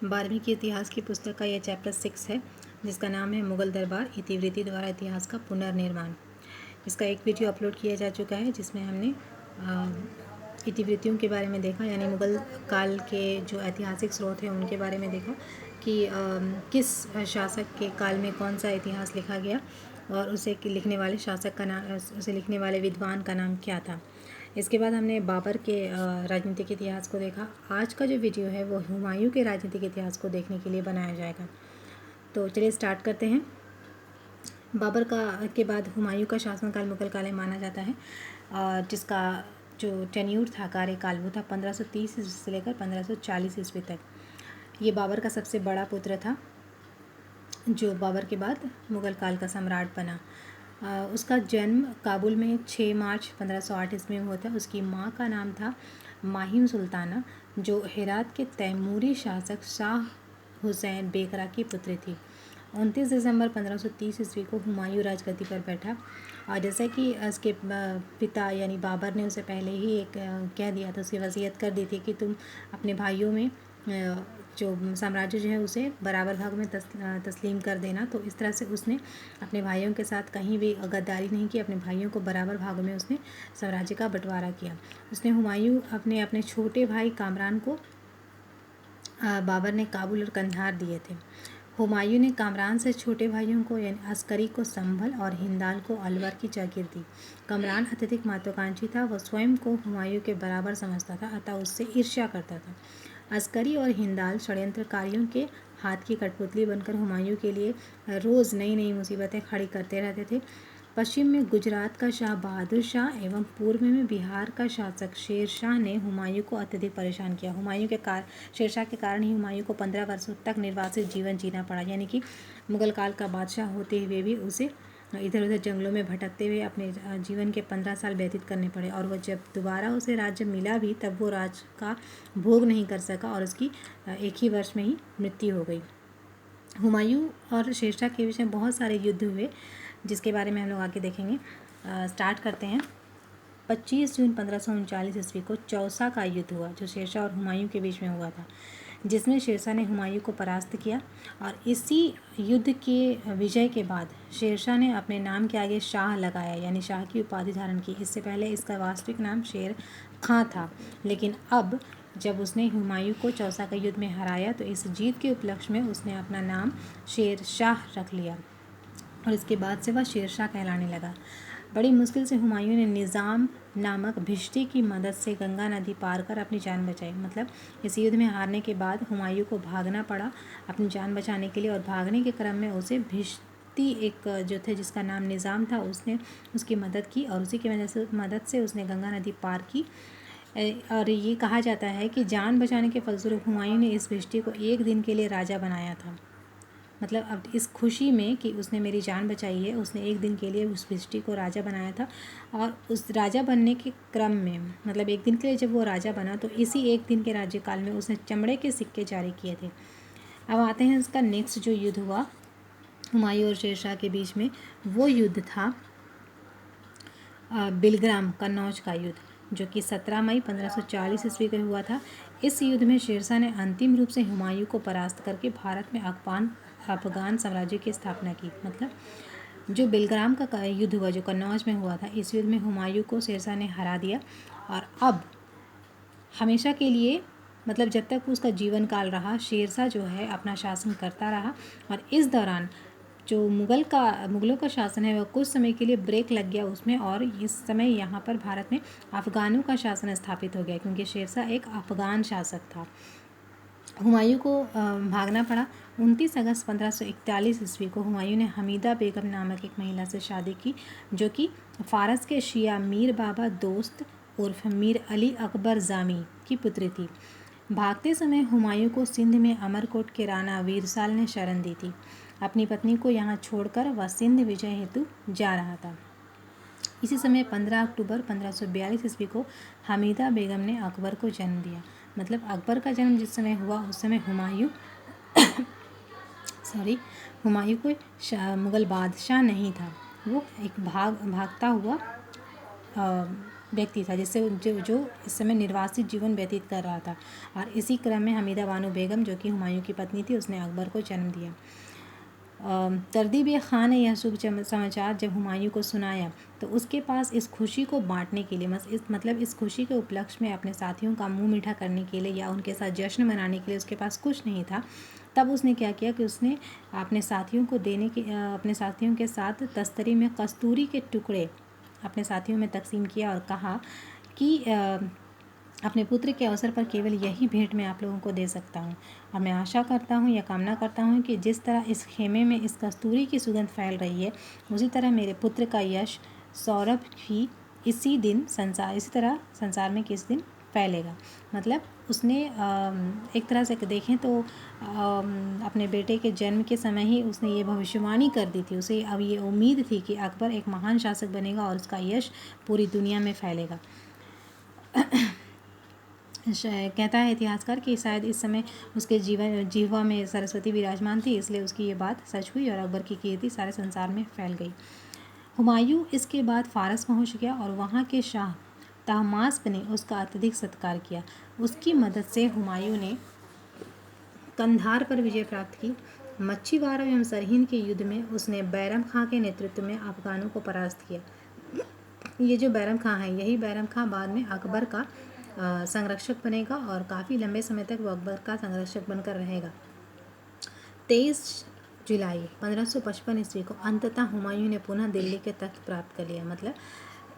12वीं की इतिहास की पुस्तक का यह चैप्टर 6 है, जिसका नाम है मुगल दरबार इतिवृत्ति द्वारा इतिहास का पुनर्निर्माण। इसका एक वीडियो अपलोड किया जा चुका है, जिसमें हमने इतिवृत्तियों के बारे में देखा, यानी मुगल काल के जो ऐतिहासिक स्रोत हैं उनके बारे में देखा कि किस शासक के काल में कौन सा इतिहास लिखा गया और उसे लिखने वाले शासक का नाम, उसे लिखने वाले विद्वान का नाम क्या था। इसके बाद हमने बाबर के राजनीतिक इतिहास को देखा। आज का जो वीडियो है वो हुमायूं के राजनीतिक इतिहास को देखने के लिए बनाया जाएगा। तो चलिए स्टार्ट करते हैं। बाबर के बाद हुमायूं का शासनकाल मुगल काल में माना जाता है, जिसका जो टेन्यूर था, कार्यकाल, वो था 1530 ईस्वी से लेकर 1540 ईस्वी तक। ये बाबर का सबसे बड़ा पुत्र था, जो बाबर के बाद मुगल काल का सम्राट बना। उसका जन्म काबुल में 6 मार्च 1508 ईस्वी में हुआ था। उसकी माँ का नाम था माहिम सुल्ताना, जो हेरात के तैमूरी शासक शाह हुसैन बेकरा की पुत्री थी। 29 दिसंबर 1530 ईस्वी को हुमायूं राजगद्दी पर बैठा, और जैसा कि उसके पिता यानी बाबर ने उसे पहले ही एक कह दिया था, उसकी वसीयत कर दी थी कि तुम अपने भाइयों में जो साम्राज्य जो है उसे बराबर भाग में तस्लीम कर देना। तो इस तरह से उसने अपने भाइयों के साथ कहीं भी गद्दारी नहीं की, अपने भाइयों को बराबर भागों में उसने साम्राज्य का बंटवारा किया। उसने हुमायूं अपने छोटे भाई कामरान को बाबर ने काबुल और कंधार दिए थे। हुमायूं ने कामरान से छोटे भाइयों को यानी अस्करी को संभल और हिंदाल को अलवर की जागीर दी। कामरान अत्यधिक महत्वाकांक्षी था, वह स्वयं को हुमायूं के बराबर समझता था, अतः उससे ईर्ष्या करता था। अस्करी और हिंदाल षड्यंत्रकारियों के हाथ की कठपुतली बनकर हुमायूं के लिए रोज़ नई नई मुसीबतें खड़ी करते रहते थे। पश्चिम में गुजरात का शाह बहादुर शाह एवं पूर्व में बिहार का शासक शेर शाह ने हुमायूं को अत्यधिक परेशान किया। शेरशाह के कारण ही हुमायूं को 15 वर्षों तक निर्वासित जीवन जीना पड़ा, यानी कि मुगल काल का बादशाह होते हुए भी उसे इधर उधर जंगलों में भटकते हुए अपने जीवन के 15 साल व्यतीत करने पड़े। और वह जब दोबारा उसे राज्य मिला भी, तब वो राज का भोग नहीं कर सका और उसकी एक ही वर्ष में ही मृत्यु हो गई। हुमायूं और शेरशाह के बीच में बहुत सारे युद्ध हुए, जिसके बारे में हम लोग आगे देखेंगे। स्टार्ट करते हैं। 25 जून 1539 ईस्वी को चौसा का युद्ध हुआ, जो शेरशाह और हुमायूं के बीच में हुआ था, जिसमें शेरशाह ने हुमायूं को परास्त किया। और इसी युद्ध के विजय के बाद शेरशाह ने अपने नाम के आगे शाह लगाया, यानी शाह की उपाधि धारण की। इससे पहले इसका वास्तविक नाम शेर खां था, लेकिन अब जब उसने हुमायूं को चौसा का युद्ध में हराया, तो इस जीत के उपलक्ष्य में उसने अपना नाम शेर शाह रख लिया और इसके बाद से वह शेरशाह कहलाने लगा। बड़ी मुश्किल से हुमायूं ने निज़ाम नामक भिष्टी की मदद से गंगा नदी पार कर अपनी जान बचाई। मतलब इस युद्ध में हारने के बाद हुमायूं को भागना पड़ा अपनी जान बचाने के लिए, और भागने के क्रम में उसे भिष्टी एक जो थे, जिसका नाम निज़ाम था, उसने उसकी मदद की और उसी की मदद से उसने गंगा नदी पार की। और ये कहा जाता है कि जान बचाने के फलस्वरूप हुमायूं ने इस भिष्टी को एक दिन के लिए राजा बनाया था। मतलब अब इस खुशी में कि उसने मेरी जान बचाई है, उसने एक दिन के लिए उस भिष्टी को राजा बनाया था। और उस राजा बनने के क्रम में, मतलब एक दिन के लिए जब वो राजा बना, तो इसी एक दिन के राज्यकाल में उसने चमड़े के सिक्के जारी किए थे। अब आते हैं उसका नेक्स्ट जो युद्ध हुआ हुमायूं और शेरशाह के बीच में, वो युद्ध था बिलग्राम कन्नौज का युद्ध, जो कि 17 मई 1540 ईस्वी को हुआ था। इस युद्ध में शेरशाह ने अंतिम रूप से हुमायूं को परास्त करके भारत में अफगान साम्राज्य की स्थापना की। मतलब जो बिलग्राम का युद्ध हुआ, जो कन्नौज में हुआ था, इस युद्ध में हुमायूं को शेरशाह ने हरा दिया। और अब हमेशा के लिए, मतलब जब तक उसका जीवन काल रहा, शेरशाह जो है अपना शासन करता रहा। और इस दौरान जो मुगलों का शासन है, वह कुछ समय के लिए ब्रेक लग गया उसमें, और इस समय यहाँ पर भारत में अफ़गानों का शासन स्थापित हो गया, क्योंकि शेरशाह एक अफ़गान शासक था। हुमायूं को भागना पड़ा। 29 अगस्त 1541 ईस्वी को हुमायूं ने हमीदा बेगम नामक एक महिला से शादी की, जो कि फ़ारस के शिया मीर बाबा दोस्त उर्फ मीर अली अकबर जामी की पुत्री थी। भागते समय हुमायूं को सिंध में अमरकोट के राणा वीरसाल ने शरण दी थी। अपनी पत्नी को यहाँ छोड़कर वह सिंध विजय हेतु जा रहा था। इसी समय 15 अक्टूबर 1542 ईस्वी को हमीदा बेगम ने अकबर को जन्म दिया। मतलब अकबर का जन्म जिस समय हुआ, उस समय हुमायूं कोई मुग़ल बादशाह नहीं था, वो एक भागता हुआ व्यक्ति था जिससे जो इस समय निर्वासित जीवन व्यतीत कर रहा था। और इसी क्रम में हमीदा बानो बेगम जो कि हुमायूं की पत्नी थी, उसने अकबर को जन्म दिया। तरदीब खान ने यह शुभ समाचार जब हुमायूं को सुनाया तो उसके पास इस खुशी को बांटने के लिए इस खुशी के उपलक्ष्य में अपने साथियों का मुंह मीठा करने के लिए या उनके साथ जश्न मनाने के लिए उसके पास कुछ नहीं था। तब उसने क्या किया कि उसने अपने साथियों के साथ तस्तरी में कस्तूरी के टुकड़े अपने साथियों में तकसीम किया और कहा कि अपने पुत्र के अवसर पर केवल यही भेंट मैं आप लोगों को दे सकता हूँ, और मैं आशा करता हूँ या कामना करता हूँ कि जिस तरह इस खेमे में इस कस्तूरी की सुगंध फैल रही है, उसी तरह मेरे पुत्र का यश सौरभ भी इसी तरह संसार में किस दिन फैलेगा। मतलब उसने एक तरह से देखें तो अपने बेटे के जन्म के समय ही उसने ये भविष्यवाणी कर दी थी। उसे अब ये उम्मीद थी कि अकबर एक महान शासक बनेगा और उसका यश पूरी दुनिया में फैलेगा। कहता है इतिहासकार कि शायद इस समय उसके जीवा में सरस्वती विराजमान थी, इसलिए उसकी ये बात सच हुई और अकबर की कीर्ति सारे संसार में फैल गई। हुमायूं इसके बाद फारस पहुंच गया और वहां के शाह तहमास्प ने उसका अत्यधिक सत्कार किया। उसकी मदद से हुमायूं ने कंधार पर विजय प्राप्त की। मच्छीवाड़ा एवं सरहिंद के युद्ध में उसने बैरम खां के नेतृत्व में अफगानों को परास्त किया। ये जो बैरम खां है, यही बैरम खां बाद में अकबर का संरक्षक बनेगा और काफ़ी लंबे समय तक वो अकबर का संरक्षक बनकर रहेगा। 23 जुलाई 1555 ईस्वी को अंततः हुमायूं ने पुनः दिल्ली के तख्त प्राप्त कर लिया। मतलब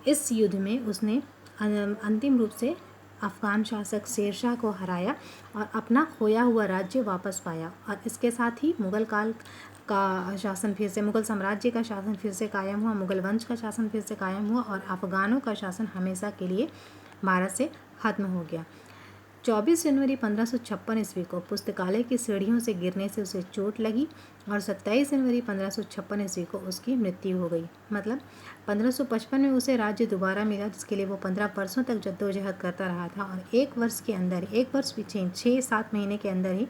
इस युद्ध में उसने अंतिम रूप से अफ़गान शासक शेरशाह को हराया और अपना खोया हुआ राज्य वापस पाया। और इसके साथ ही मुगल साम्राज्य का शासन फिर से कायम हुआ, मुगल वंश का शासन फिर से कायम हुआ और अफ़गानों का शासन हमेशा के लिए भारत से खत्म हो गया। 24 जनवरी 1556 ईस्वी को पुस्तकालय की सीढ़ियों से गिरने से उसे चोट लगी और 27 जनवरी 1556 ईस्वी को उसकी मृत्यु हो गई। मतलब 1555 में उसे राज्य दोबारा मिला, जिसके लिए वो 15 वर्षों तक जद्दोजहद करता रहा था और एक वर्ष पीछे 6-7 महीने के अंदर ही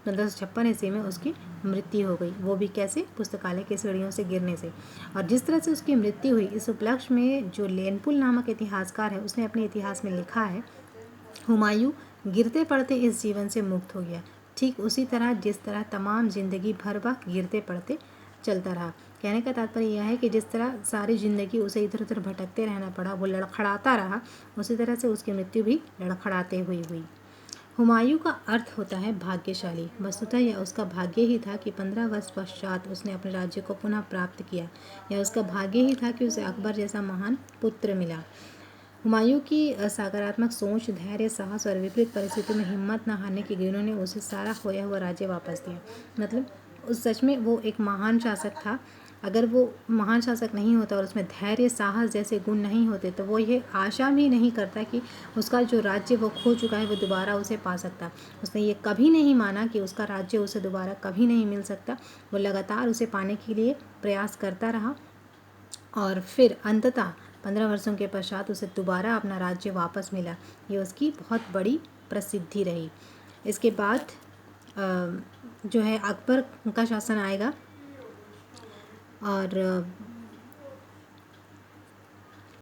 1556 ईस्वी में उसकी मृत्यु हो गई। वो भी कैसे? पुस्तकालय की सीढ़ियों से गिरने से। और जिस तरह से उसकी मृत्यु हुई, इस उपलक्ष्य में जो लेनपुल नामक इतिहासकार है, उसने अपने इतिहास में लिखा है, हुमायूं गिरते पड़ते इस जीवन से मुक्त हो गया, ठीक उसी तरह जिस तरह तमाम जिंदगी भर वह गिरते पड़ते चलता रहा। कहने का तात्पर्य यह है कि जिस तरह सारी ज़िंदगी उसे इधर उधर भटकते रहना पड़ा, वो लड़खड़ाता रहा, उसी तरह से उसकी मृत्यु भी लड़खड़ाते हुई हुई। हुमायूं का अर्थ होता है भाग्यशाली। वस्तुतः यह उसका भाग्य ही था कि 15 वर्ष पश्चात उसने अपने राज्य को पुनः प्राप्त किया। यह उसका भाग्य ही था कि उसे अकबर जैसा महान पुत्र मिला। हुमायूं की सकारात्मक सोच, धैर्य, साहस और विपरीत परिस्थितियों में हिम्मत न हारने के गुणों ने उसे सारा खोया हुआ राज्य वापस दिया। मतलब सच में वो एक महान शासक था। अगर वो महान शासक नहीं होता और उसमें धैर्य, साहस जैसे गुण नहीं होते तो वो ये आशा भी नहीं करता कि उसका जो राज्य वो खो चुका है वो दोबारा उसे पा सकता। उसने ये कभी नहीं माना कि उसका राज्य उसे दोबारा कभी नहीं मिल सकता। वो लगातार उसे पाने के लिए प्रयास करता रहा और फिर अंततः 15 वर्षों के पश्चात उसे दोबारा अपना राज्य वापस मिला। ये उसकी बहुत बड़ी प्रसिद्धि रही। इसके बाद जो है अकबर का शासन आएगा और